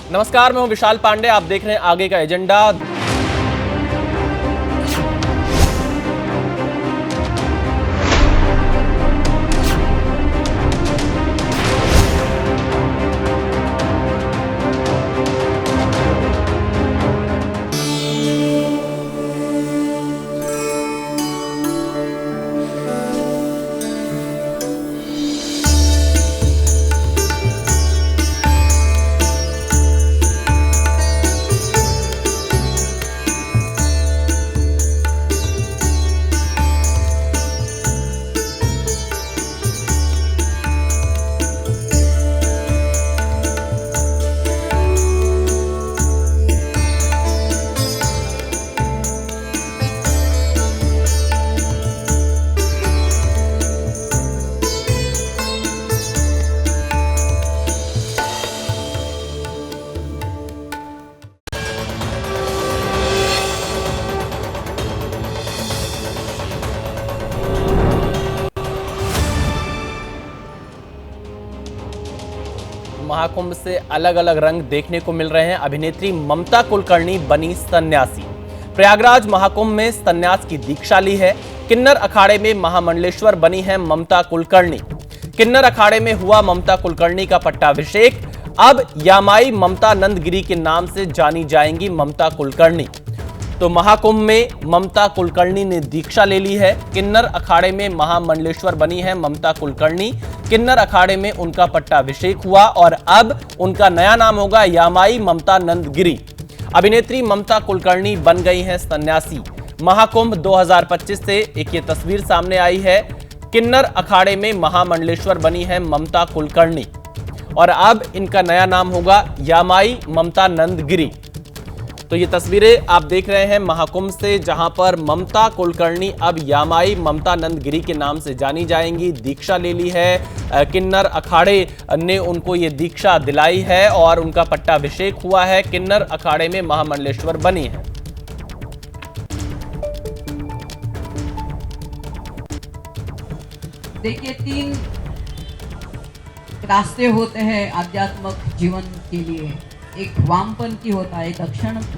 नमस्कार, मैं हूं विशाल पांडे। आप देख रहे हैं आगे का एजेंडा। महाकुंभ से अलग अलग रंग देखने को मिल रहे हैं। अभिनेत्री ममता कुलकर्णी बनी सन्यासी। प्रयागराज महाकुंभ में सन्यास की दीक्षा ली है। किन्नर अखाड़े में महामंडलेश्वर बनी है ममता कुलकर्णी। किन्नर अखाड़े में हुआ ममता कुलकर्णी का पट्टाभिषेक। अब यामाई ममता नंदगिरी के नाम से जानी जाएंगी ममता कुलकर्णी। तो महाकुंभ में ममता कुलकर्णी ने दीक्षा ले ली है। किन्नर अखाड़े में महामंडलेश्वर बनी है ममता कुलकर्णी। किन्नर अखाड़े में उनका पट्टाभिषेक हुआ और अब उनका नया नाम होगा यामाई ममता नंदगिरी। अभिनेत्री ममता कुलकर्णी बन गई हैं सन्यासी। महाकुंभ 2025 से एक ये तस्वीर सामने आई है। किन्नर अखाड़े में महामंडलेश्वर बनी है ममता कुलकर्णी और अब इनका नया नाम होगा यामाई ममता नंदगिरी। तो ये तस्वीरें आप देख रहे हैं महाकुंभ से, जहां पर ममता कुलकर्णी अब यामाई ममता नंदगिरी के नाम से जानी जाएंगी। दीक्षा ले ली है। किन्नर अखाड़े ने उनको ये दीक्षा दिलाई है और उनका पट्टाभिषेक हुआ है। किन्नर अखाड़े में महामंडलेश्वर बनी है। देखिए, 3 रास्ते होते हैं आध्यात्मिक जीवन के लिए। एक वामपंथी होता है, एक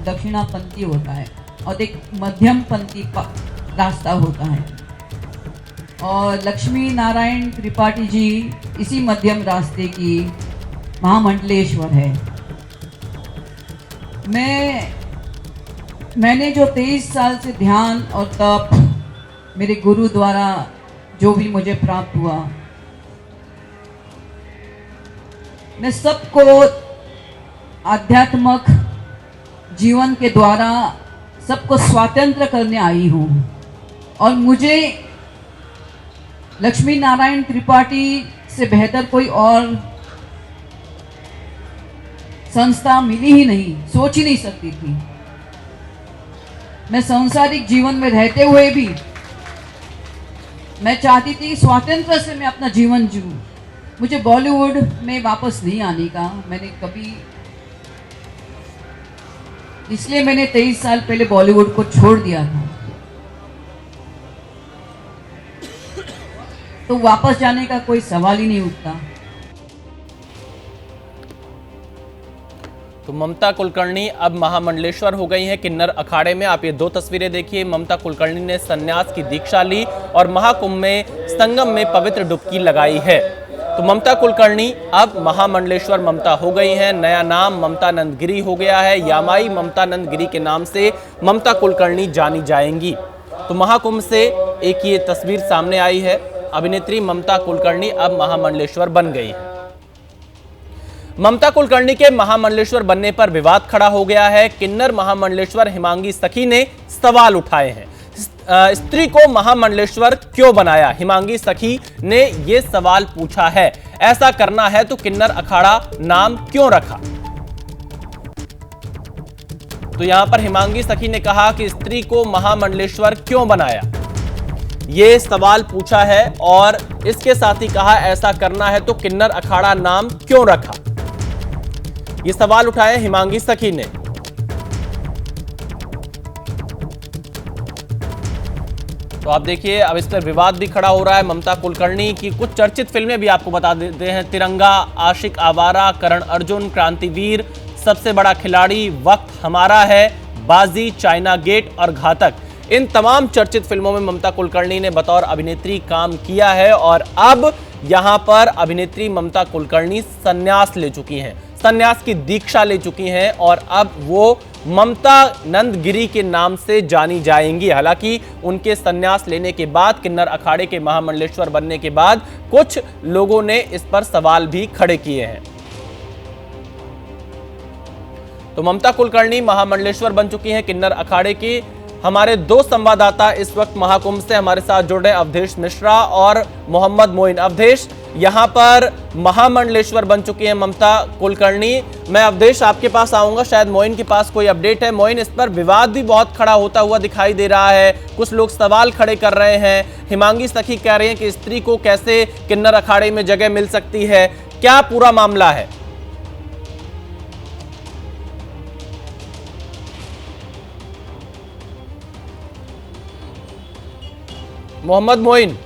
दक्षिणापंथी होता है और एक मध्यमपंथी रास्ता होता है। और लक्ष्मी नारायण त्रिपाठी जी इसी मध्यम रास्ते की महामंडलेश्वर है। मैंने जो 23 साल से ध्यान और तप मेरे गुरु द्वारा जो भी मुझे प्राप्त हुआ, मैं सबको आध्यात्मिक जीवन के द्वारा सबको स्वतंत्र करने आई हूँ। और मुझे लक्ष्मी नारायण त्रिपाठी से बेहतर कोई और संस्था मिली ही नहीं, सोच ही नहीं सकती थी। मैं सांसारिक जीवन में रहते हुए भी मैं चाहती थी स्वतंत्र से मैं अपना जीवन जीऊं। मुझे बॉलीवुड में वापस नहीं आने का मैंने कभी, इसलिए मैंने 23 साल पहले बॉलीवुड को छोड़ दिया था। तो वापस जाने का कोई सवाल ही नहीं उठता। तो ममता कुलकर्णी अब महामंडलेश्वर हो गई हैं किन्नर अखाड़े में। आप ये 2 तस्वीरें देखिए। ममता कुलकर्णी ने सन्यास की दीक्षा ली और महाकुंभ में संगम में पवित्र डुबकी लगाई है। तो ममता कुलकर्णी अब महामंडलेश्वर ममता हो गई हैं। नया नाम ममता नंदगिरी हो गया है। यामाई ममता नंदगिरी के नाम से ममता कुलकर्णी जानी जाएंगी। तो महाकुंभ से एक ये तस्वीर सामने आई है। अभिनेत्री ममता कुलकर्णी अब महामंडलेश्वर बन गई है। ममता कुलकर्णी के महामंडलेश्वर बनने पर विवाद खड़ा हो गया है। किन्नर महामंडलेश्वर हिमांगी सखी ने सवाल उठाए हैं। स्त्री को महामंडलेश्वर क्यों बनाया? हिमांगी सखी ने यह सवाल पूछा है। ऐसा करना है तो किन्नर अखाड़ा नाम क्यों रखा? तो यहां पर हिमांगी सखी ने कहा कि स्त्री को महामंडलेश्वर क्यों बनाया, यह सवाल पूछा है और इसके साथ ही कहा ऐसा करना है तो किन्नर अखाड़ा नाम क्यों रखा। ये सवाल उठाए हिमांगी सखी ने। तो आप देखिए, अब इस पर विवाद भी खड़ा हो रहा है। ममता कुलकर्णी की कुछ चर्चित फिल्में भी आपको बता देते हैं। तिरंगा, आशिक आवारा, करण अर्जुन, क्रांतिवीर, सबसे बड़ा खिलाड़ी, वक्त हमारा है, बाजी, चाइना गेट और घातक, इन तमाम चर्चित फिल्मों में ममता कुलकर्णी ने बतौर अभिनेत्री काम किया है और अब यहां पर अभिनेत्री ममता कुलकर्णी संन्यास ले चुकी हैं, संन्यास की दीक्षा ले चुकी हैं और अब वो ममता नंदगिरी के नाम से जानी जाएंगी। हालांकि उनके संन्यास लेने के बाद, किन्नर अखाड़े के महामंडलेश्वर बनने के बाद कुछ लोगों ने इस पर सवाल भी खड़े किए हैं। तो ममता कुलकर्णी महामंडलेश्वर बन चुकी हैं किन्नर अखाड़े की। हमारे दो संवाददाता इस वक्त महाकुंभ से हमारे साथ जुड़ रहे हैं, अवधेश मिश्रा और मोहम्मद मोइन। अवधेश, यहां पर महामंडलेश्वर बन चुकी हैं ममता कुलकर्णी। मैं अवधेश आपके पास आऊंगा, शायद मोइन के पास कोई अपडेट है। मोइन, इस पर विवाद भी बहुत खड़ा होता हुआ दिखाई दे रहा है, कुछ लोग सवाल खड़े कर रहे हैं। हिमांगी सखी कह रहे हैं कि स्त्री को कैसे किन्नर अखाड़े में जगह मिल सकती है, क्या पूरा मामला है? मोहम्मद मोइन।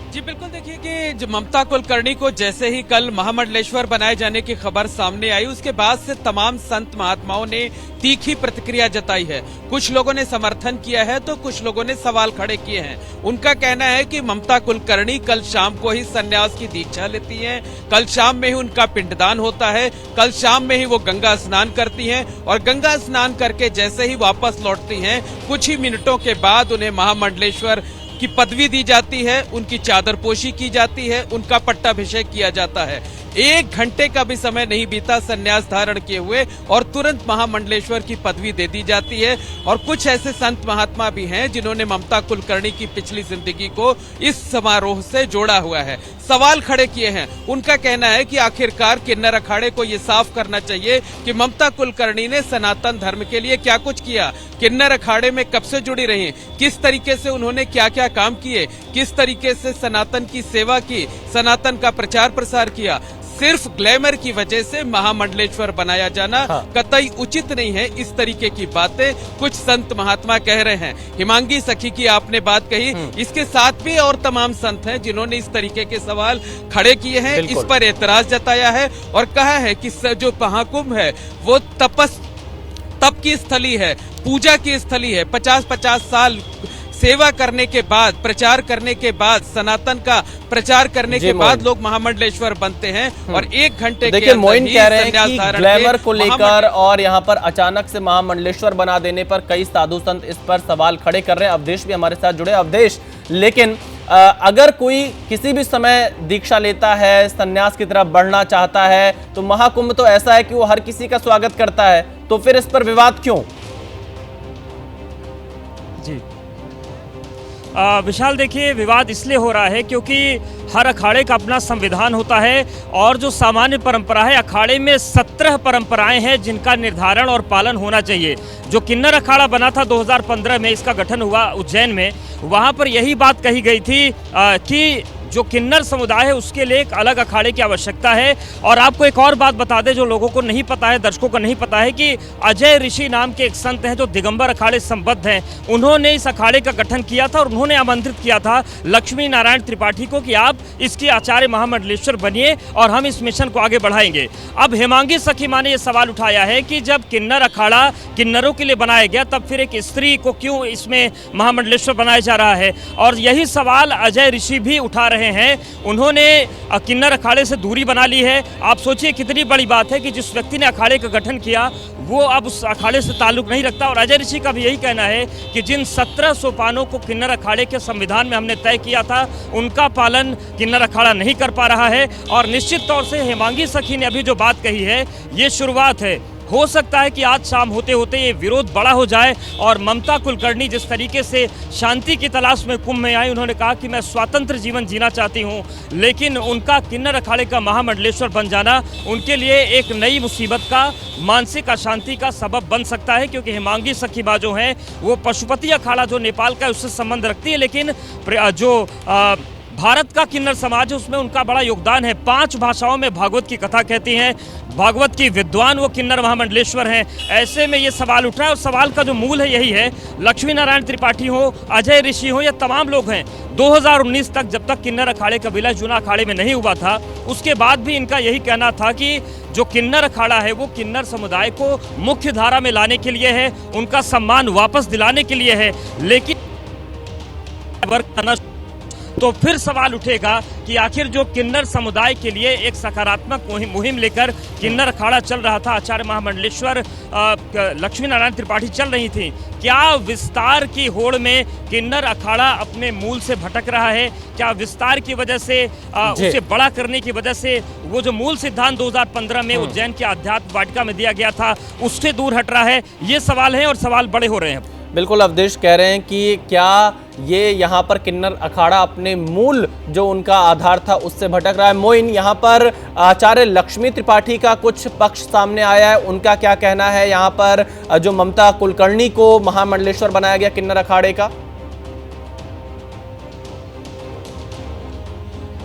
जी बिल्कुल, देखिए कि जो ममता कुलकर्णी को जैसे ही कल महामंडलेश्वर बनाए जाने की खबर सामने आई, उसके बाद से तमाम संत महात्माओं ने तीखी प्रतिक्रिया जताई है। कुछ लोगों ने समर्थन किया है तो कुछ लोगों ने सवाल खड़े किए हैं। उनका कहना है कि ममता कुलकर्णी कल शाम को ही संन्यास की दीक्षा लेती हैं, कल शाम में ही उनका पिंडदान होता है, कल शाम में ही वो गंगा स्नान करती हैं और गंगा स्नान करके जैसे ही वापस लौटती हैं, कुछ ही मिनटों के बाद उन्हें महामंडलेश्वर की पदवी दी जाती है, उनकी चादरपोशी की जाती है, उनका पट्टाभिषेक किया जाता है। 1 घंटे का भी समय नहीं बीता संन्यास धारण किए हुए और तुरंत महामंडलेश्वर की पदवी दे दी जाती है। और कुछ ऐसे संत महात्मा भी हैं जिन्होंने ममता कुलकर्णी की पिछली जिंदगी को इस समारोह से जोड़ा हुआ है, सवाल खड़े किए हैं। उनका कहना है कि आखिरकार किन्नर अखाड़े को ये साफ करना चाहिए कि ममता कुलकर्णी ने सनातन धर्म के लिए क्या कुछ किया, किन्नर अखाड़े में कब से जुड़ी रही, किस तरीके से उन्होंने क्या क्या काम किए, किस तरीके से सनातन की सेवा की, सनातन का प्रचार प्रसार किया। सिर्फ ग्लैमर की वजह से महामंडलेश्वर बनाया जाना कतई उचित नहीं है, इस तरीके की बातें कुछ संत महात्मा कह रहे हैं। हिमांगी सखी की आपने बात कही, इसके साथ भी और तमाम संत हैं जिन्होंने इस तरीके के सवाल खड़े किए हैं, इस पर एतराज जताया है और कहा है कि जो महाकुंभ है वो तप की स्थली है, पूजा की स्थली है। 50-50 साल सेवा करने के बाद, प्रचार करने के बाद, सनातन का प्रचार करने के बाद लोग महामंडलेश्वर बनते हैं और 1 घंटे के अंदर मोइन कह रहे हैं कि ग्लैमर को लेकर और यहाँ पर अचानक से महामंडलेश्वर बना देने पर कई साधु संत इस पर सवाल खड़े कर रहे हैं। अवधेश भी हमारे साथ जुड़े। अवधेश, लेकिन अगर कोई किसी भी समय दीक्षा लेता है, संन्यास की तरफ बढ़ना चाहता है, तो महाकुंभ तो ऐसा है कि वो हर किसी का स्वागत करता है, तो फिर इस पर विवाद क्यों? जी विशाल, देखिए विवाद इसलिए हो रहा है क्योंकि हर अखाड़े का अपना संविधान होता है और जो सामान्य परंपरा है, अखाड़े में 17 परंपराएं हैं जिनका निर्धारण और पालन होना चाहिए। जो किन्नर अखाड़ा बना था 2015 में, इसका गठन हुआ उज्जैन में, वहां पर यही बात कही गई थी कि जो किन्नर समुदाय है उसके लिए एक अलग अखाड़े की आवश्यकता है। और आपको एक और बात बता दें जो लोगों को नहीं पता है, दर्शकों को नहीं पता है, कि अजय ऋषि नाम के एक संत हैं जो दिगंबर अखाड़े संबद्ध हैं। उन्होंने इस अखाड़े का गठन किया था और उन्होंने आमंत्रित किया था लक्ष्मी नारायण त्रिपाठी को कि आप इसके आचार्य महामंडलेश्वर बनिए और हम इस मिशन को आगे बढ़ाएंगे। अब हिमांगी सखी माँ ने यह सवाल उठाया है कि जब किन्नर अखाड़ा किन्नरों के लिए बनाया गया, तब फिर एक स्त्री को क्यों इसमें महामंडलेश्वर बनाया जा रहा है। और यही सवाल अजय ऋषि भी उठा रहे हैं। उन्होंने किन्नर अखाड़े से दूरी बना ली है। आप सोचिए कितनी बड़ी बात है कि जिस व्यक्ति ने अखाड़े का गठन किया वो अब उस अखाड़े से ताल्लुक नहीं रखता। और अजय ऋषि का भी यही कहना है कि जिन 17 सोपानों को किन्नर अखाड़े के संविधान में हमने तय किया था, उनका पालन किन्नर अखाड़ा नहीं कर पा रहा है। और निश्चित तौर से हिमांगी सखी ने अभी जो बात कही है, ये शुरुआत है। हो सकता है कि आज शाम होते होते ये विरोध बड़ा हो जाए और ममता कुलकर्णी जिस तरीके से शांति की तलाश में कुंभ में आई, उन्होंने कहा कि मैं स्वतंत्र जीवन जीना चाहती हूं, लेकिन उनका किन्नर अखाड़े का महामंडलेश्वर बन जाना उनके लिए एक नई मुसीबत का, मानसिक अशांति का सबब बन सकता है। क्योंकि हिमांगी सखी बा जो हैं वो पशुपति अखाड़ा जो नेपाल का है उससे संबंध रखती है, लेकिन जो भारत का किन्नर समाज है उसमें उनका बड़ा योगदान है। 5 भाषाओं में भागवत की कथा कहती हैं, भागवत की विद्वान वो किन्नर महामंडलेश्वर हैं। ऐसे में ये सवाल उठ रहा है और सवाल का जो मूल है यही है, लक्ष्मी नारायण त्रिपाठी हो, अजय ऋषि हो, या तमाम लोग हैं, 2019 तक जब तक किन्नर अखाड़े का विलय जूना अखाड़े में नहीं हुआ था, उसके बाद भी इनका यही कहना था कि जो किन्नर अखाड़ा है वो किन्नर समुदाय को मुख्य धारा में लाने के लिए है, उनका सम्मान वापस दिलाने के लिए है। लेकिन तो फिर सवाल उठेगा कि आखिर जो किन्नर समुदाय के लिए एक सकारात्मक मुहिम लेकर किन्नर अखाड़ा चल रहा था, आचार्य महामंडलेश्वर लक्ष्मी नारायण त्रिपाठी चल रही थी, क्या विस्तार की होड़ में किन्नर अखाड़ा अपने मूल से भटक रहा है? क्या विस्तार की वजह से उसे बड़ा करने की वजह से वो जो मूल सिद्धांत 2015 में उज्जैन की आध्यात्म वाटिका में दिया गया था उससे दूर हट रहा है? ये सवाल है और सवाल बड़े हो रहे हैं। बिल्कुल, अवधेश कह रहे हैं कि क्या ये यहाँ पर किन्नर अखाड़ा अपने मूल जो उनका आधार था उससे भटक रहा है। मोइन, यहाँ पर आचार्य लक्ष्मी त्रिपाठी का कुछ पक्ष सामने आया है, उनका क्या कहना है यहाँ पर जो ममता कुलकर्णी को महामंडलेश्वर बनाया गया किन्नर अखाड़े का?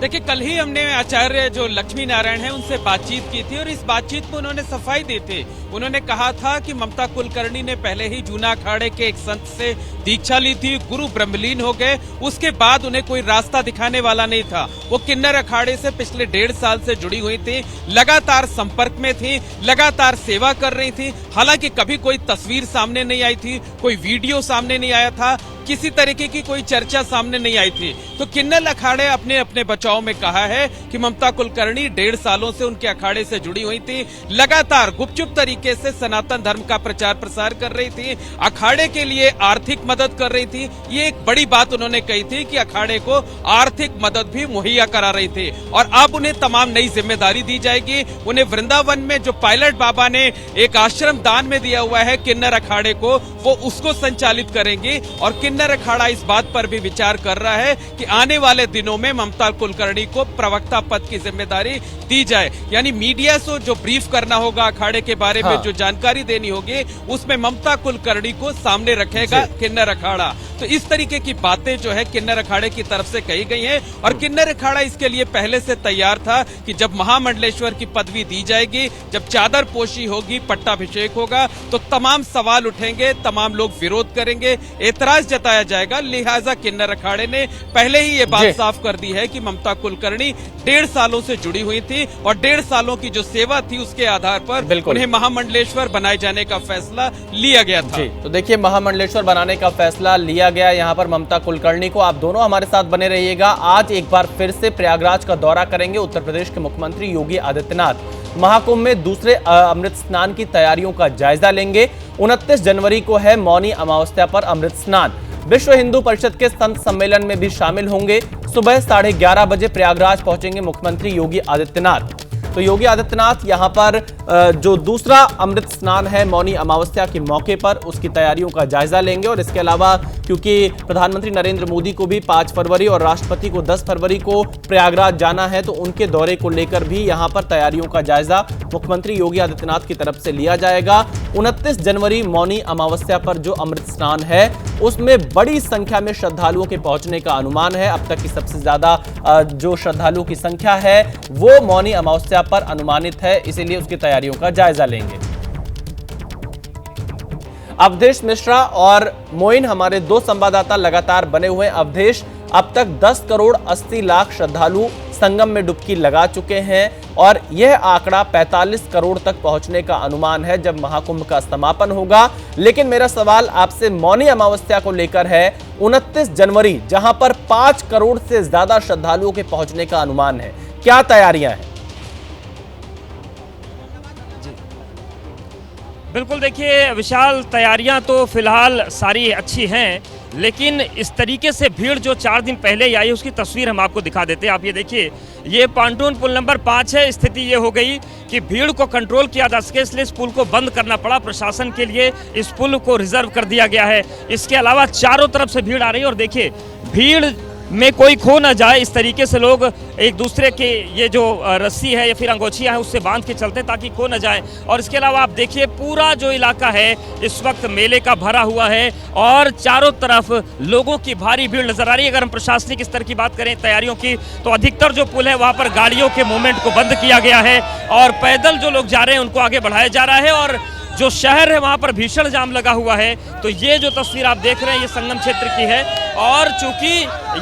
देखिए, कल ही हमने आचार्य जो लक्ष्मी नारायण हैं उनसे बातचीत की थी और इस बातचीत में उन्होंने सफाई दी थी। उन्होंने कहा था कि ममता कुलकर्णी ने पहले ही जूना अखाड़े के एक संत से दीक्षा ली थी, गुरु ब्रह्मलीन हो गए, उसके बाद उन्हें कोई रास्ता दिखाने वाला नहीं था। वो किन्नर अखाड़े से पिछले 1.5 साल से जुड़ी हुई थी, लगातार संपर्क में थी, लगातार सेवा कर रही थी। हालांकि कभी कोई तस्वीर सामने नहीं आई थी, कोई वीडियो सामने नहीं आया था, किसी तरीके की कोई चर्चा सामने नहीं आई थी। तो किन्नर अखाड़े अपने अपने बचाव में कहा है कि ममता कुलकर्णी 1.5 सालों से उनके अखाड़े से जुड़ी हुई थी, लगातार गुपचुप तरीके से सनातन धर्म का प्रचार प्रसार कर रही थी, अखाड़े के लिए आर्थिक मदद कर रही थी। ये एक बड़ी बात उन्होंने कही थी कि अखाड़े को आर्थिक मदद भी मुहैया करा रही थी और अब उन्हें तमाम नई जिम्मेदारी दी जाएगी। उन्हें वृंदावन में जो पायलट बाबा ने एक आश्रम दान में दिया हुआ है किन्नर अखाड़े को, वो उसको संचालित करेंगी और किन्नर अखाड़ा इस बात पर भी विचार कर रहा है कि आने वाले दिनों में ममता कुलकर्णी को प्रवक्ता पद की जिम्मेदारी दी जाए, यानी मीडिया से जो ब्रीफ करना होगा अखाड़े के बारे में, जो जानकारी देनी होगी, उसमें ममता कुलकर्णी को सामने रखेगा किन्नर अखाड़ा। तो इस तरीके की बातें जो है किन्नर अखाड़े की तरफ से कही गई हैं और किन्नर अखाड़ा इसके लिए पहले से तैयार था कि जब महामंडलेश्वर की पदवी दी जाएगी, जब चादर पोशी होगी, पट्टाभिषेक होगा, तो तमाम सवाल उठेंगे, तमाम लोग विरोध करेंगे, एतराज जताया जाएगा। लिहाजा किन्नर अखाड़े ने पहले ही ये बात साफ कर दी है कि ममता कुलकर्णी 1.5 सालों से जुड़ी हुई थी और 1.5 सालों की जो सेवा थी उसके आधार पर उन्हें महामंडलेश्वर बनाए जाने का फैसला लिया गया था। तो देखिए, महामंडलेश्वर बनाने का फैसला लिया गया यहाँ पर ममता कुलकर्णी को। आप दोनों हमारे साथ बने रहिएगा। आज एक बार फिर से प्रयागराज का दौरा करेंगे उत्तर प्रदेश के मुख्यमंत्री योगी आदित्यनाथ। महाकुंभ में दूसरे अमृत स्नान की तैयारियों का जायजा लेंगे। 29 जनवरी को है मौनी अमावस्या पर अमृत स्नान। विश्व हिंदू परिषद के संत सम्मेलन में भी शामिल होंगे। सुबह 11:30 बजे प्रयागराज पहुंचेंगे मुख्यमंत्री योगी आदित्यनाथ। तो योगी आदित्यनाथ यहाँ पर जो दूसरा अमृत स्नान है मौनी अमावस्या के मौके पर, उसकी तैयारियों का जायजा लेंगे। और इसके अलावा क्योंकि प्रधानमंत्री नरेंद्र मोदी को भी 5 फरवरी और राष्ट्रपति को 10 फरवरी को प्रयागराज जाना है, तो उनके दौरे को लेकर भी यहाँ पर तैयारियों का जायजा मुख्यमंत्री योगी आदित्यनाथ की तरफ से लिया जाएगा। 29 जनवरी मौनी अमावस्या पर जो अमृत स्नान है उसमें बड़ी संख्या में श्रद्धालुओं के पहुंचने का अनुमान है। अब तक की सबसे ज्यादा जो श्रद्धालुओं की संख्या है वो मौनी अमावस्या पर अनुमानित है, इसीलिए उसकी तैयारियों का जायजा लेंगे। अवधेश मिश्रा और मोइन हमारे 2 संवाददाता लगातार बने हुए हैं। अवधेश, अब तक 10 करोड़ 80 लाख श्रद्धालु संगम में डुबकी लगा चुके हैं और यह आंकड़ा 45 करोड़ तक पहुंचने का अनुमान है जब महाकुंभ का समापन होगा। लेकिन मेरा सवाल आपसे मौनी अमावस्या को लेकर है। 29 जनवरी जहां पर 5 करोड़ से ज्यादा श्रद्धालुओं के पहुंचने का अनुमान है, क्या तैयारियां हैं? बिल्कुल, देखिए विशाल, तैयारियां तो फिलहाल सारी अच्छी हैं, लेकिन इस तरीके से भीड़ जो 4 दिन पहले आई उसकी तस्वीर हम आपको दिखा देते हैं। आप ये देखिए, ये पांटून पुल नंबर 5 है। स्थिति ये हो गई कि भीड़ को कंट्रोल किया जा सके इसलिए इस पुल को बंद करना पड़ा प्रशासन के लिए। इस पुल को रिजर्व कर दिया गया है। इसके अलावा चारों तरफ से भीड़ आ रही है और देखिए भीड़ में कोई खो ना जाए, इस तरीके से लोग एक दूसरे के ये जो रस्सी है या फिर अंगोछियाँ हैं उससे बांध के चलते हैं ताकि खो ना जाए। और इसके अलावा आप देखिए पूरा जो इलाका है इस वक्त मेले का भरा हुआ है और चारों तरफ लोगों की भारी भीड़ नजर आ रही है। अगर हम प्रशासनिक स्तर की बात करें तैयारियों की, तो अधिकतर जो पुल है वहाँ पर गाड़ियों के मूवमेंट को बंद किया गया है और पैदल जो लोग जा रहे हैं उनको आगे बढ़ाया जा रहा है। और जो शहर है वहाँ पर भीषण जाम लगा हुआ है। तो ये जो तस्वीर आप देख रहे हैं ये संगम क्षेत्र की है और चूंकि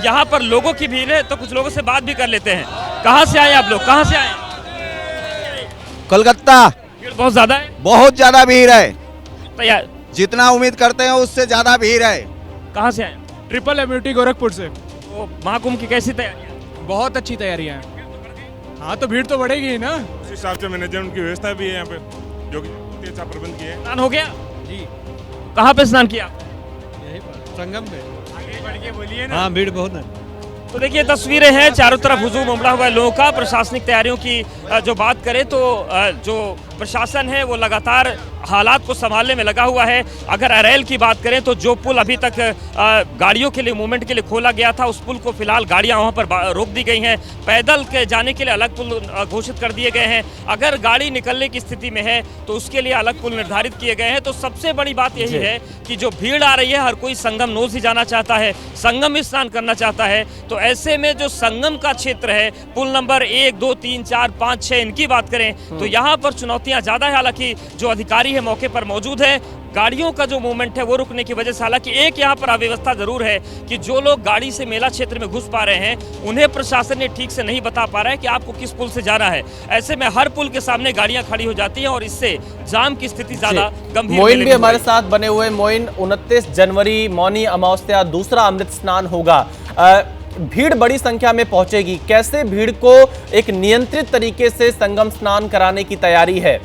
यहाँ पर लोगों की भीड़ है तो कुछ लोगों से बात भी कर लेते हैं। कहाँ से आए आप लोग, कहाँ से आए? कोलकाता। भीड़ बहुत ज्यादा है, बहुत ज्यादा भीड़ है, तैयार जितना उम्मीद करते हैं उससे ज्यादा भीड़ है। कहाँ से आए? ट्रिपल एम्यूनिटी गोरखपुर से। तो महाकुंभ की कैसी तैयारी? बहुत अच्छी तैयारियां हैं। हाँ तो भीड़ तो बढ़ेगी ही ना। उस हिसाब से मैनेजमेंट की व्यवस्था भी है यहाँ पे, जो कि अच्छा प्रबंध किया है। स्नान हो गया जी। कहाँ पे स्नान किया? यही पर संगम में। आगे बढ़ के बोलिए ना। हाँ भीड़ बहुत है। तो देखिए तस्वीरें हैं, चारों तरफ हुजूम उमड़ा हुआ है लोगों का। प्रशासनिक तैयारियों की जो बात करें तो जो प्रशासन है वो लगातार हालात को संभालने में लगा हुआ है। अगर अरैल की बात करें तो जो पुल अभी तक गाड़ियों के लिए मूवमेंट के लिए खोला गया था उस पुल को फिलहाल गाड़ियां वहां पर रोक दी गई हैं। पैदल के जाने के लिए अलग पुल घोषित कर दिए गए हैं। अगर गाड़ी निकलने की स्थिति में है तो उसके लिए अलग पुल निर्धारित किए गए हैं। तो सबसे बड़ी बात यही है कि जो भीड़ आ रही है हर कोई संगम नोज ही जाना चाहता है, संगम में स्नान करना चाहता है। तो ऐसे में जो संगम का क्षेत्र है पुल नंबर 1, 2, 3, 4, 5, 6 इनकी बात करें तो यहाँ पर चुनौतियां ज्यादा है। हालांकि जो अधिकारी है मौके पर मौजूद है, गाड़ियों का जो मूवमेंट है वो रुकने की वजह से, हालांकि एक यहाँ पर अव्यवस्था जरूर है कि जो लोग गाड़ी से मेला क्षेत्र में घुस पा रहे हैं उन्हें प्रशासन ने ठीक से नहीं बता पा रहा है कि आपको किस पुल से जाना है। ऐसे में हर पुल के सामने गाड़ियां खड़ी हो जाती हैं और इससे जाम की स्थिति ज्यादा गंभीर। मोइन भी हमारे साथ बने हुए। मोइन, 29 जनवरी मौनी अमावस्या दूसरा अमृत स्नान होगा, भीड़ बड़ी संख्या में पहुंचेगी, कैसे भीड़ को एक नियंत्रित तरीके से संगम स्नान कराने की तैयारी है?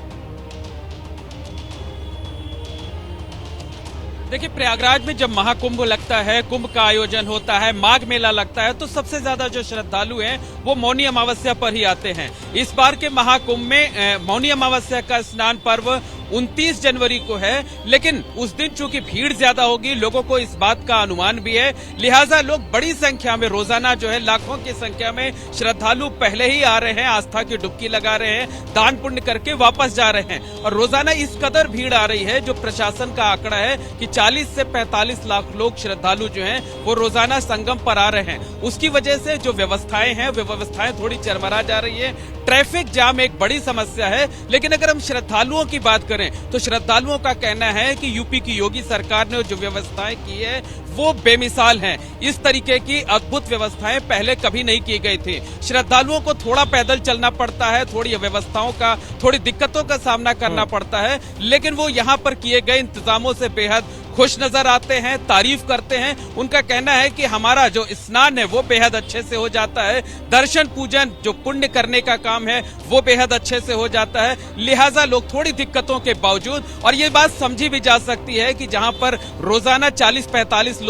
देखिए प्रयागराज में जब महाकुंभ लगता है, कुंभ का आयोजन होता है, माघ मेला लगता है तो सबसे ज्यादा जो श्रद्धालु हैं वो मौनी अमावस्या पर ही आते हैं। इस बार के महाकुंभ में मौनी अमावस्या का स्नान पर्व 29 जनवरी को है, लेकिन उस दिन चूंकि भीड़ ज्यादा होगी, लोगों को इस बात का अनुमान भी है, लिहाजा लोग बड़ी संख्या में रोजाना जो है लाखों की संख्या में श्रद्धालु पहले ही आ रहे हैं, आस्था की डुबकी लगा रहे हैं, दान पुण्य करके वापस जा रहे हैं। और रोजाना इस कदर भीड़ आ रही है, जो प्रशासन का आंकड़ा है कि 40 से 45 लाख लोग श्रद्धालु जो हैं वो रोजाना संगम पर आ रहे हैं। उसकी वजह से जो व्यवस्थाएं हैं वो व्यवस्थाएं थोड़ी चरमरा जा रही है। ट्रैफिक जाम एक बड़ी समस्या है। लेकिन अगर हम श्रद्धालुओं की बात करें तो श्रद्धालुओं का कहना है कि यूपी की योगी सरकार ने जो व्यवस्थाएं की है वो बेमिसाल हैं। इस तरीके की अद्भुत व्यवस्थाएं पहले कभी नहीं की गई थी। श्रद्धालुओं को थोड़ा पैदल चलना पड़ता है, थोड़ी व्यवस्थाओं का, थोड़ी दिक्कतों का सामना करना पड़ता है, लेकिन वो यहाँ पर किए गए इंतजामों से बेहद खुश नजर आते हैं, तारीफ करते हैं। उनका कहना है कि हमारा जो स्नान है वो बेहद अच्छे से हो जाता है, दर्शन पूजन जो पुण्य करने का काम है वो बेहद अच्छे से हो जाता है। लिहाजा लोग थोड़ी दिक्कतों के बावजूद, और ये बात समझी भी जा सकती है कि जहां पर रोजाना 40-45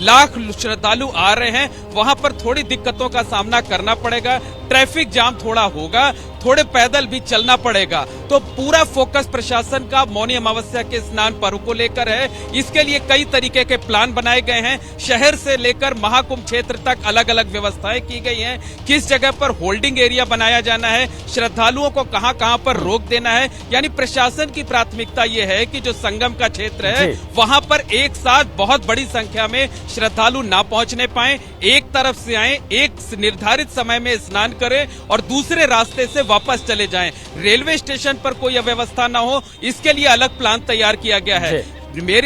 लाख श्रद्धालु आ रहे हैं वहां पर थोड़ी दिक्कतों का सामना करना पड़ेगा, ट्रैफिक जाम थोड़ा होगा, थोड़े पैदल भी चलना पड़ेगा। तो पूरा फोकस प्रशासन का मौनी अमावस्या के स्नान पर्व को लेकर है। इसके लिए कई तरीके के प्लान बनाए गए हैं। शहर से लेकर महाकुंभ क्षेत्र तक अलग अलग व्यवस्थाएं की गई हैं। किस जगह पर होल्डिंग एरिया बनाया जाना है, श्रद्धालुओं को कहां कहां पर रोक देना है, यानी प्रशासन की प्राथमिकता ये है कि जो संगम का क्षेत्र है वहां पर एक साथ बहुत बड़ी संख्या में श्रद्धालु ना पहुंचने पाए, एक तरफ से आए, एक निर्धारित समय में स्नान करें और दूसरे रास्ते से वापस चले जाएं। रेलवे स्टेशन पर कोई अव्यवस्था ना हो, इसके लिए अलग प्लान तैयार किया गया है।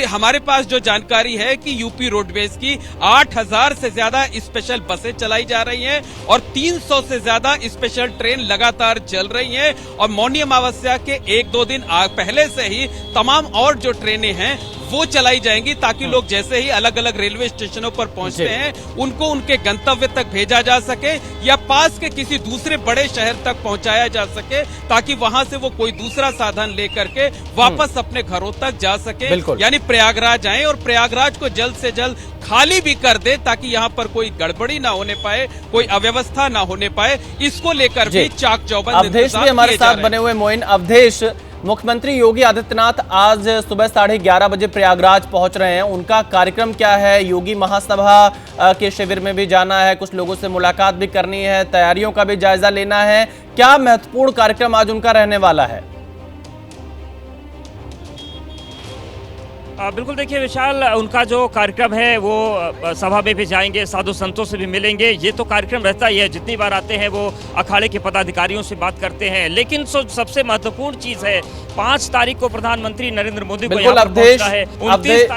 हमारे पास जो जानकारी है कि यूपी रोडवेज की 8000 से ज्यादा स्पेशल बसें चलाई जा रही हैं और 300 से ज्यादा स्पेशल ट्रेन लगातार चल रही हैं। और मौनी अमावस्या के 1-2 दिन पहले से ही तमाम और जो ट्रेनें हैं वो चलाई जाएंगी, ताकि लोग जैसे ही अलग अलग रेलवे स्टेशनों पर पहुंचते हैं उनको उनके गंतव्य तक भेजा जा सके या पास के किसी दूसरे बड़े शहर तक पहुंचाया जा सके, ताकि वहां से वो कोई दूसरा साधन लेकर के वापस अपने घरों तक जा सके। यानी प्रयागराज आए और प्रयागराज को जल्द से जल्द खाली भी कर दे, ताकि यहाँ पर कोई गड़बड़ी ना होने पाए, कोई अव्यवस्था ना होने पाए। इसको लेकर भी चाक चौबंद अवधेश भी हमारे साथ बने हुए। मोइन, अवधेश, मुख्यमंत्री योगी आदित्यनाथ आज सुबह 11:30 बजे प्रयागराज पहुंच रहे हैं। उनका कार्यक्रम क्या है? योगी महासभा के शिविर में भी जाना है, कुछ लोगों से मुलाकात भी करनी है, तैयारियों का भी जायजा लेना है। क्या महत्वपूर्ण कार्यक्रम आज उनका रहने वाला है? बिल्कुल, देखिए विशाल, उनका जो कार्यक्रम है वो सभा में भी जाएंगे, साधु संतों से भी मिलेंगे। ये तो कार्यक्रम रहता ही है, जितनी बार आते हैं वो अखाड़े के पदाधिकारियों से बात करते हैं। लेकिन सबसे महत्वपूर्ण चीज है 5 तारीख को प्रधानमंत्री नरेंद्र मोदी को यहाँ पर पहुंचना है।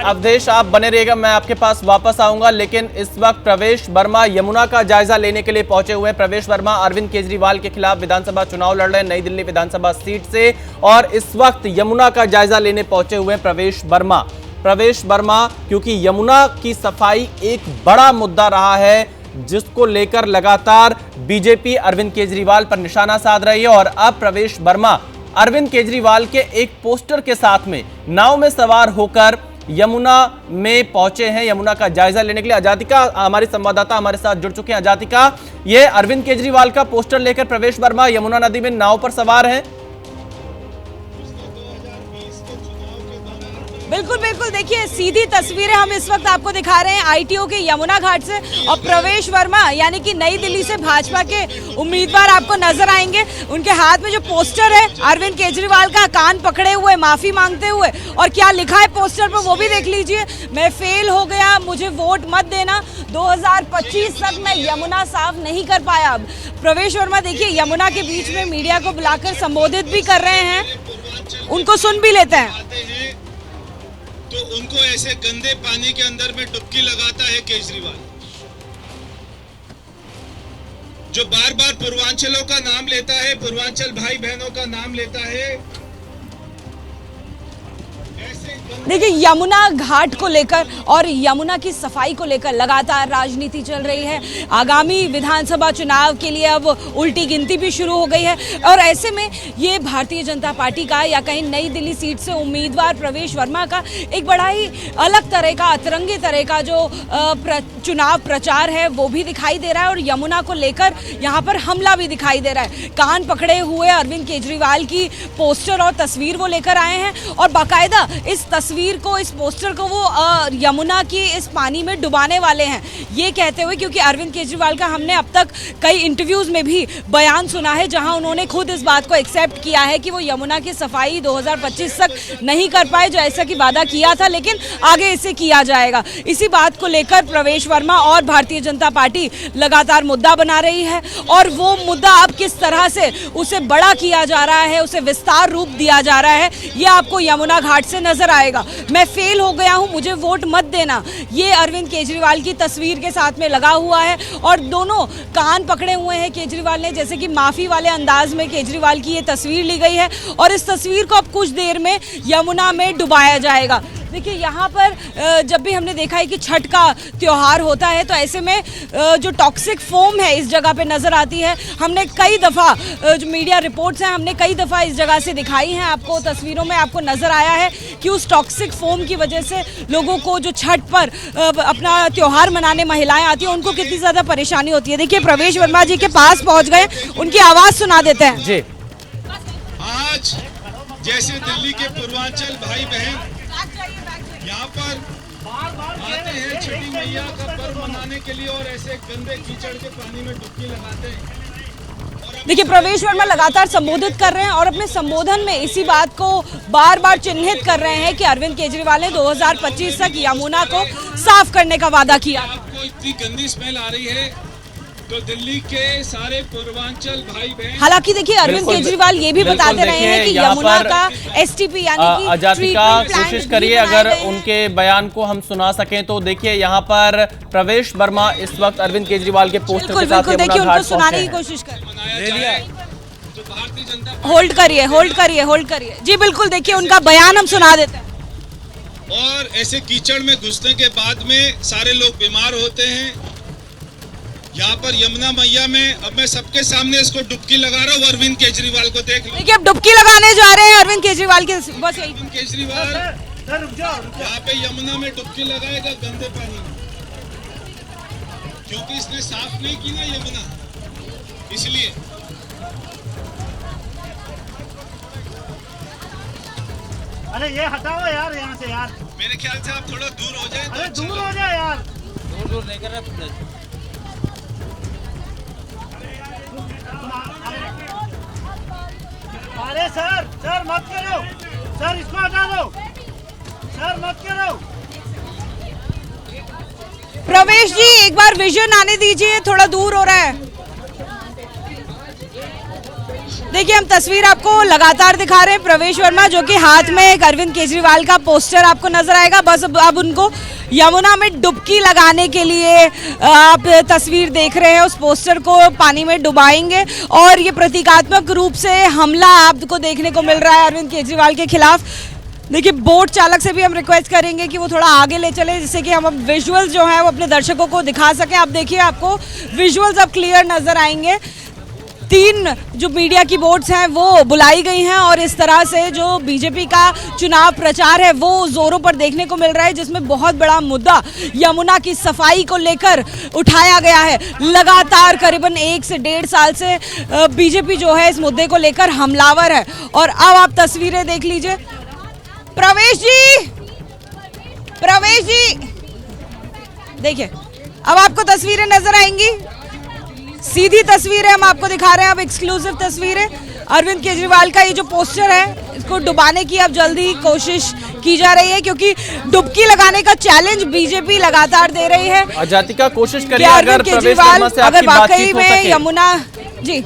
अवधेश आप बने रहिएगा, मैं आपके पास वापस आऊंगा। लेकिन इस वक्त प्रवेश वर्मा यमुना का जायजा लेने के लिए पहुंचे हुए हैं। प्रवेश वर्मा अरविंद केजरीवाल के खिलाफ विधानसभा चुनाव लड़ रहे हैं नई दिल्ली विधानसभा सीट से, और इस वक्त यमुना का जायजा लेने पहुंचे हुए हैं प्रवेश वर्मा, क्योंकि यमुना की सफाई एक बड़ा मुद्दा रहा है, जिसको लेकर लगातार बीजेपी अरविंद केजरीवाल पर निशाना साध रही है। और अब प्रवेश वर्मा अरविंद केजरीवाल के एक पोस्टर के साथ में नाव में सवार होकर यमुना में पहुंचे हैं, यमुना का जायजा लेने के लिए। अजातिका हमारी संवाददाता हमारे साथ जुड़ चुके हैं। अजातिका, ये अरविंद केजरीवाल का पोस्टर लेकर प्रवेश वर्मा यमुना नदी में नाव पर सवार हैं। बिल्कुल बिल्कुल, देखिए सीधी तस्वीरें हम इस वक्त आपको दिखा रहे हैं आईटीओ के यमुना घाट से, और प्रवेश वर्मा यानी कि नई दिल्ली से भाजपा के उम्मीदवार आपको नजर आएंगे। उनके हाथ में जो पोस्टर है अरविंद केजरीवाल का, कान पकड़े हुए माफी मांगते हुए, और क्या लिखा है पोस्टर पर वो भी देख लीजिए। मैं फेल हो गया, मुझे वोट मत देना, 2025 तक मैं यमुना साफ नहीं कर पाया। अब प्रवेश वर्मा देखिए यमुना के बीच में मीडिया को बुलाकर संबोधित भी कर रहे हैं, उनको सुन भी लेते हैं। तो उनको ऐसे गंदे पानी के अंदर में डुबकी लगाता है केजरीवाल, जो बार बार पूर्वांचलों का नाम लेता है, पूर्वांचल भाई बहनों का नाम लेता है। देखिए यमुना घाट को लेकर और यमुना की सफाई को लेकर लगातार राजनीति चल रही है। आगामी विधानसभा चुनाव के लिए अब उल्टी गिनती भी शुरू हो गई है, और ऐसे में ये भारतीय जनता पार्टी का या कहीं नई दिल्ली सीट से उम्मीदवार प्रवेश वर्मा का एक बड़ा ही अलग तरह का, अतरंगी तरह का जो चुनाव प्रचार है वो भी दिखाई दे रहा है, और यमुना को लेकर यहाँ पर हमला भी दिखाई दे रहा है। कान पकड़े हुए अरविंद केजरीवाल की पोस्टर और तस्वीर वो लेकर आए हैं, और बाकायदा इस तस्वीर को, इस पोस्टर को वो यमुना की इस पानी में डुबाने वाले हैं, ये कहते हुए, क्योंकि अरविंद केजरीवाल का हमने अब तक कई इंटरव्यूज में भी बयान सुना है जहां उन्होंने खुद इस बात को एक्सेप्ट किया है कि वो यमुना की सफाई 2025 तक नहीं कर पाए, जो ऐसा कि वादा किया था, लेकिन आगे इसे किया जाएगा। इसी बात को लेकर प्रवेश वर्मा और भारतीय जनता पार्टी लगातार मुद्दा बना रही है, और वो मुद्दा अब किस तरह से उसे बड़ा किया जा रहा है, उसे विस्तार रूप दिया जा रहा है, ये आपको यमुना घाट से नजर आएगा। मैं फेल हो गया हूं, मुझे वोट मत देना, ये अरविंद केजरीवाल की तस्वीर के साथ में लगा हुआ है, और दोनों कान पकड़े हुए हैं केजरीवाल ने, जैसे कि माफी वाले अंदाज में केजरीवाल की ये तस्वीर ली गई है, और इस तस्वीर को अब कुछ देर में यमुना में डुबाया जाएगा। देखिए यहाँ पर जब भी हमने देखा है कि छठ का त्योहार होता है, तो ऐसे में जो टॉक्सिक फोम है इस जगह पे नज़र आती है। हमने कई दफ़ा जो मीडिया रिपोर्ट्स हैं, हमने कई दफ़ा इस जगह से दिखाई हैं आपको, तस्वीरों में आपको नज़र आया है कि उस टॉक्सिक फोम की वजह से लोगों को जो छठ पर अपना त्योहार मनाने महिलाएं आती हैं, उनको कितनी ज़्यादा परेशानी होती है। देखिए प्रवेश वर्मा जी के पास पहुँच गए, उनकी आवाज़ सुना देते हैं। जी, आज जैसे दिल्ली के पूर्वांचल भाई बहन यहाँ पर आते हैं छठी मैया का पर्व मनाने के लिए, और ऐसे गंदे कीचड़ के पानी में डुबकी लगाते हैं। देखिए प्रवेश वर्मा लगातार संबोधित कर रहे हैं, और अपने संबोधन में इसी बात को बार बार चिन्हित कर रहे हैं कि अरविंद केजरीवाल ने 2025 तक यमुना को साफ करने का वादा किया। आपको इतनी गंदी स्मेल आ रही है, तो दिल्ली के सारे पूर्वांचल भाई बहन, हालांकि देखिए अरविंद केजरीवाल ये भी बताते रहे हैं कि यमुना का एसटीपी यानी कि अजातिका कोशिश करिए अगर उनके बयान को हम सुना सकें तो। देखिए यहाँ पर प्रवेश वर्मा इस वक्त अरविंद केजरीवाल के पोस्टर के साथ देखिए उनको सुनाने की कोशिश कर, तो भारतीय जनता होल्ड करिए जी बिल्कुल, देखिए उनका बयान हम सुना देते हैं। और ऐसे कीचड़ में घुसने के बाद में सारे लोग बीमार होते हैं। यहाँ पर यमुना मैया में अब मैं सबके सामने इसको डुबकी लगा रहा हूँ, अरविंद केजरीवाल को देख लो। देखिए अब डुबकी लगाने जा रहे हैं अरविंद केजरीवाल के, बस यही। अरविंद केजरीवाल यहाँ पे यमुना में डुबकी लगाएगा गंदे पानी में, क्योंकि इसने साफ नहीं की ना यमुना, इसलिए अरे ये हटाओ यार यहाँ से यार। मेरे ख्याल से आप थोड़ा दूर हो जाए। अरे दूर हो जाए यार। दूर नहीं कर रहे। अरे सर मत करो सर, इसको हटा दो सर, मत करो। प्रवेश जी एक बार विजन आने दीजिए, थोड़ा दूर हो रहा है। देखिए हम तस्वीर आपको लगातार दिखा रहे हैं, प्रवेश वर्मा जो कि हाथ में एक अरविंद केजरीवाल का पोस्टर आपको नजर आएगा। बस अब उनको यमुना में डुबकी लगाने के लिए आप तस्वीर देख रहे हैं, उस पोस्टर को पानी में डुबाएंगे और ये प्रतीकात्मक रूप से हमला आपको देखने को मिल रहा है अरविंद केजरीवाल के खिलाफ। देखिए बोट चालक से भी हम रिक्वेस्ट करेंगे कि वो थोड़ा आगे ले चले, जिससे कि हम अब विजुअल्स जो है वो अपने दर्शकों को दिखा सकें। आप देखिए आपको विजुअल्स अब क्लियर नजर आएंगे। 3 जो मीडिया की बोट्स हैं वो बुलाई गई हैं और इस तरह से जो बीजेपी का चुनाव प्रचार है वो जोरों पर देखने को मिल रहा है, जिसमें बहुत बड़ा मुद्दा यमुना की सफाई को लेकर उठाया गया है। लगातार करीबन 1 से 1.5 साल से बीजेपी जो है इस मुद्दे को लेकर हमलावर है। और अब आप तस्वीरें देख लीजिए। प्रवेश जी देखिए अब आपको तस्वीरें नजर आएंगी, सीधी तस्वीरें हम आपको दिखा रहे हैं, अब एक्सक्लूसिव तस्वीरें। अरविंद केजरीवाल का ये जो पोस्टर है इसको डुबाने की अब जल्दी कोशिश की जा रही है, क्योंकि डुबकी लगाने का चैलेंज बीजेपी लगातार दे रही है। अजातिका कोशिश करिए अरविंद अगर प्रवेश केजरीवाल वर्मा से अगर आपकी वाकई बातचीत हो में सके। यमुना जी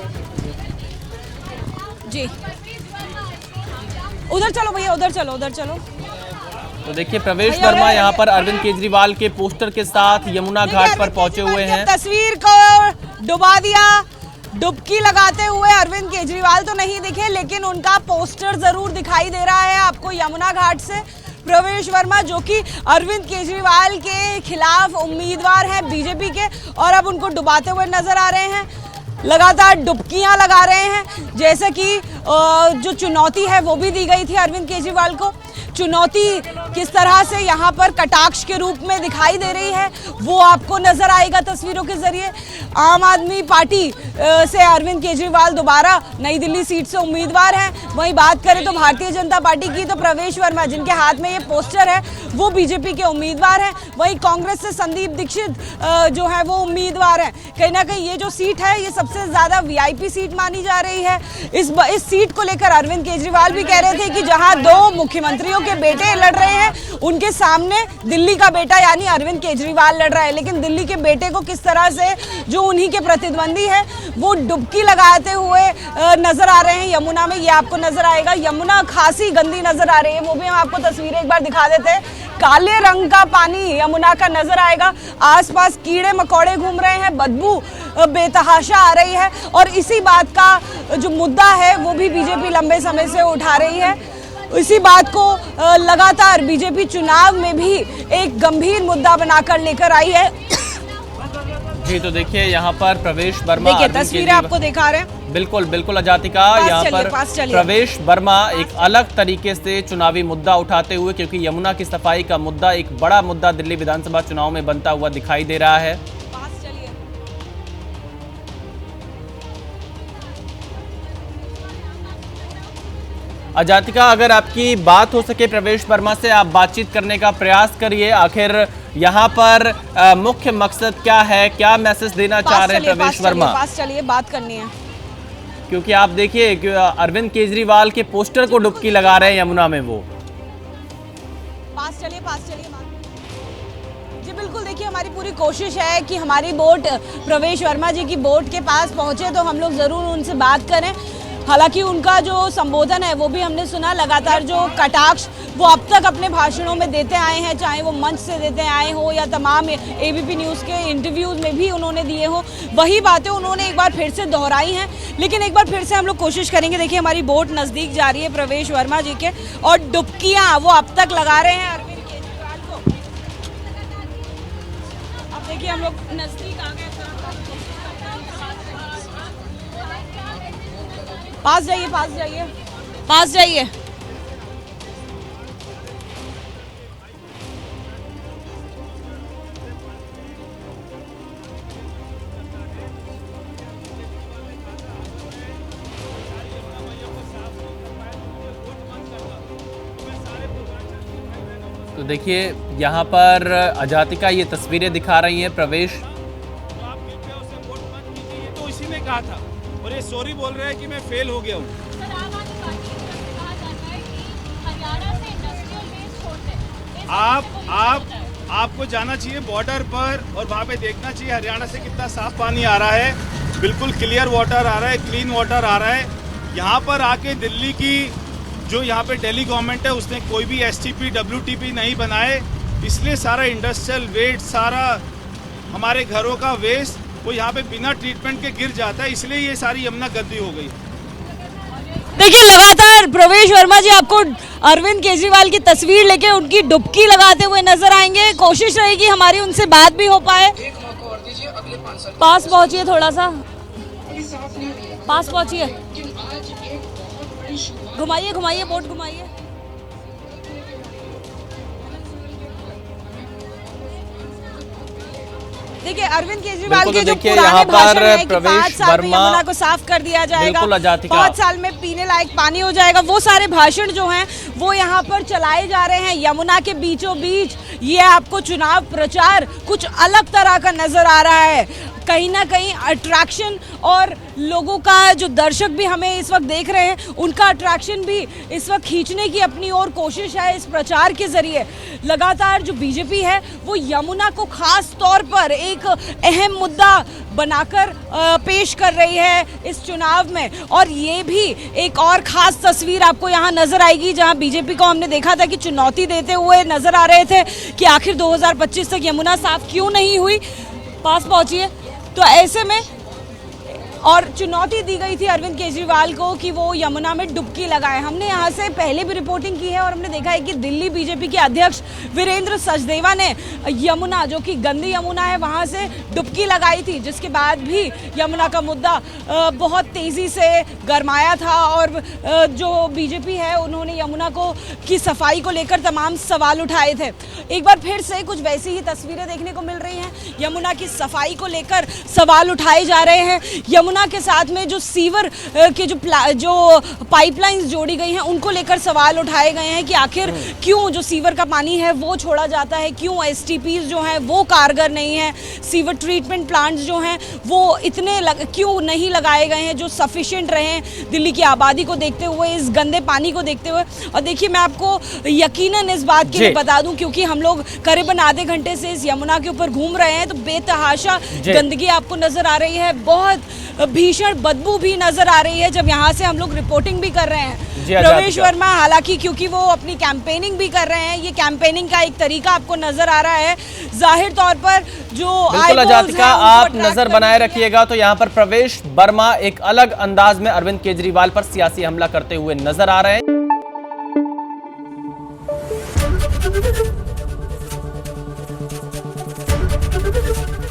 उधर चलो भैया, उधर चलो। तो देखिए प्रवेश वर्मा यहाँ पर अरविंद केजरीवाल के पोस्टर के साथ यमुना घाट पर पहुंचे हुए हैं। तस्वीर को डुबा दिया, डुबकी लगाते हुए अरविंद केजरीवाल तो नहीं दिखे, लेकिन उनका पोस्टर जरूर दिखाई दे रहा है आपको यमुना घाट से। प्रवेश वर्मा जो कि अरविंद केजरीवाल के खिलाफ उम्मीदवार हैं बीजेपी के, और अब उनको डुबाते हुए नजर आ रहे हैं, लगातार डुबकियां लगा रहे हैं। जैसे कि जो चुनौती है वो भी दी गई थी अरविंद केजरीवाल को। चुनौती किस तरह से यहाँ पर कटाक्ष के रूप में दिखाई दे रही है वो आपको नजर आएगा तस्वीरों के जरिए। आम आदमी पार्टी से अरविंद केजरीवाल दोबारा नई दिल्ली सीट से उम्मीदवार हैं। वहीं बात करें तो भारतीय जनता पार्टी की, तो प्रवेश वर्मा जिनके हाथ में ये पोस्टर है वो बीजेपी के उम्मीदवार हैं। वहीं कांग्रेस से संदीप दीक्षित जो है वो उम्मीदवार हैं। कहीं ना कहीं ये जो सीट है ये सबसे ज्यादा वीआईपी सीट मानी जा रही है। इस सीट को लेकर अरविंद केजरीवाल भी कह रहे थे कि जहां 2 मुख्यमंत्रियों के बेटे लड़ रहे हैं, उनके सामने दिल्ली का बेटा यानी अरविंद केजरीवाल लड़ रहा है। लेकिन दिल्ली के बेटे को किस तरह से जो उन्हीं के प्रतिद्वंदी है वो डुबकी लगाते हुए नजर आ रहे हैं यमुना में, ये आपको नजर आएगा। यमुना खासी गंदी नजर आ रही है, वो भी हम आपको तस्वीरें एक बार दिखा देते हैं। काले रंग का पानी यमुना का नजर आएगा, आसपास कीड़े मकोड़े घूम रहे हैं, बदबू बेतहाशा आ रही है। और इसी बात का जो मुद्दा है वो भी बीजेपी लंबे समय से उठा रही है। इसी बात को लगातार बीजेपी चुनाव में भी एक गंभीर मुद्दा बनाकर लेकर आई है। जी तो देखिए यहाँ पर प्रवेश वर्मा, देखिए तस्वीरें आपको दिखा रहे हैं। बिल्कुल अजातिका, यहाँ पर प्रवेश वर्मा एक अलग तरीके से चुनावी मुद्दा उठाते हुए, क्योंकि यमुना की सफाई का मुद्दा एक बड़ा मुद्दा दिल्ली विधानसभा चुनाव में बनता हुआ दिखाई दे रहा है। अजातिका अगर आपकी बात हो सके प्रवेश वर्मा से, आप बातचीत करने का प्रयास करिए। आखिर यहाँ पर मुख्य मकसद क्या है, क्या मैसेज देना चाह रहे हैं प्रवेश वर्मा? पास चलिए, बात करनी है। क्योंकि आप देखिए कि अरविंद केजरीवाल के पोस्टर को डुबकी लगा रहे हैं यमुना में वो। पास चलिए जी बिल्कुल। देखिए हमारी पूरी कोशिश है कि हमारी बोट प्रवेश वर्मा जी की बोट के पास पहुंचे तो हम लोग जरूर उनसे बात करें। हालांकि उनका जो संबोधन है वो भी हमने सुना, लगातार जो कटाक्ष वो अब तक अपने भाषणों में देते आए हैं, चाहे वो मंच से देते आए हो या तमाम एबीपी न्यूज़ के इंटरव्यूज़ में भी उन्होंने दिए हो, वही बातें उन्होंने एक बार फिर से दोहराई हैं। लेकिन एक बार फिर से हम लोग कोशिश करेंगे। देखिए हमारी बोट नज़दीक जा रही है प्रवेश वर्मा जी के, और डुबकियाँ वो अब तक लगा रहे हैं अरविंद केजरीवाल को। अब देखिए हम लोग नज़दीक आ गए, पास जाइए। सारे तो देखिए यहाँ पर अजातिका ये तस्वीरें दिखा रही हैं प्रवेश। तो इसी ने कहा था और ये सॉरी बोल रहे हैं कि मैं फेल हो गया हूँ। आपको जाना चाहिए बॉर्डर पर और वहाँ पे देखना चाहिए हरियाणा से कितना साफ पानी आ रहा है, बिल्कुल क्लियर वाटर आ रहा है, क्लीन वाटर आ रहा है। यहाँ पर आके दिल्ली की जो यहाँ पे दिल्ली गवर्नमेंट है उसने कोई भी STP WTP नहीं बनाए, इसलिए सारा इंडस्ट्रियल वेस्ट, सारा हमारे घरों का वेस्ट वो यहाँ पे बिना ट्रीटमेंट के गिर जाता है, इसलिए ये सारी यमुना गंदी हो गई। देखिए लगातार प्रवेश वर्मा जी आपको अरविंद केजरीवाल की तस्वीर लेके उनकी डुबकी लगाते हुए नजर आएंगे। कोशिश रहेगी हमारी उनसे बात भी हो पाए। पास पहुंचिए, थोड़ा सा पास पहुंचिए, घुमाइए घुमाइए, बोट घुमाइए। देखिए अरविंद केजरीवाल के जो पुराने भाषण है कि 5 साल में यमुना को साफ कर दिया जाएगा, 5 साल में पीने लायक पानी हो जाएगा, वो सारे भाषण जो हैं वो यहाँ पर चलाए जा रहे हैं यमुना के बीचों बीच। ये आपको चुनाव प्रचार कुछ अलग तरह का नजर आ रहा है, कहीं ना कहीं अट्रैक्शन, और लोगों का जो दर्शक भी हमें इस वक्त देख रहे हैं उनका अट्रैक्शन भी इस वक्त खींचने की अपनी और कोशिश है इस प्रचार के जरिए। लगातार जो बीजेपी है वो यमुना को खास तौर पर एक अहम मुद्दा बनाकर पेश कर रही है इस चुनाव में, और ये भी एक और खास तस्वीर आपको यहाँ नजर आएगी जहाँ बीजेपी को हमने देखा था कि चुनौती देते हुए नजर आ रहे थे कि आखिर 2025 तक यमुना साफ क्यों नहीं हुई। पास पहुंचिए। तो ऐसे में और चुनौती दी गई थी अरविंद केजरीवाल को कि वो यमुना में डुबकी लगाए। हमने यहाँ से पहले भी रिपोर्टिंग की है और हमने देखा है कि दिल्ली बीजेपी के अध्यक्ष वीरेंद्र सचदेवा ने यमुना, जो कि गंदी यमुना है, वहाँ से डुबकी लगाई थी, जिसके बाद भी यमुना का मुद्दा बहुत तेज़ी से गरमाया था और जो बीजेपी है उन्होंने यमुना की सफाई को लेकर तमाम सवाल उठाए थे। एक बार फिर से कुछ वैसी ही तस्वीरें देखने को मिल रही हैं, यमुना की सफाई को लेकर सवाल उठाए जा रहे हैं। यमुना के साथ में जो सीवर के जो पाइपलाइंस जोड़ी गई हैं उनको लेकर सवाल उठाए गए हैं कि आखिर क्यों जो सीवर का पानी है वो छोड़ा जाता है, क्यों STPs जो हैं वो कारगर नहीं है, सीवर ट्रीटमेंट प्लांट्स जो हैं वो इतने क्यों नहीं लगाए गए हैं जो सफिशिएंट रहें दिल्ली की आबादी को देखते हुए, इस गंदे पानी को देखते हुए। और देखिए मैं आपको यकीनन इस बात के लिए बता दूं, क्योंकि हम लोग करीबन आधे घंटे से इस यमुना के ऊपर घूम रहे हैं, तो बेतहाशा गंदगी आपको नजर आ रही है, बहुत भीषण बदबू भी नजर आ रही है जब यहाँ से हम लोग रिपोर्टिंग भी कर रहे हैं। प्रवेश वर्मा हालांकि क्योंकि वो अपनी कैंपेनिंग भी कर रहे हैं, ये कैंपेनिंग का एक तरीका आपको नजर आ रहा है, जाहिर तौर पर जो अजातिका आप नजर बनाए रखिएगा। तो यहाँ पर प्रवेश वर्मा एक अलग अंदाज में अरविंद केजरीवाल पर सियासी हमला करते हुए नजर आ रहे हैं।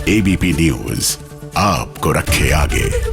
ABP न्यूज आपको रखे आगे।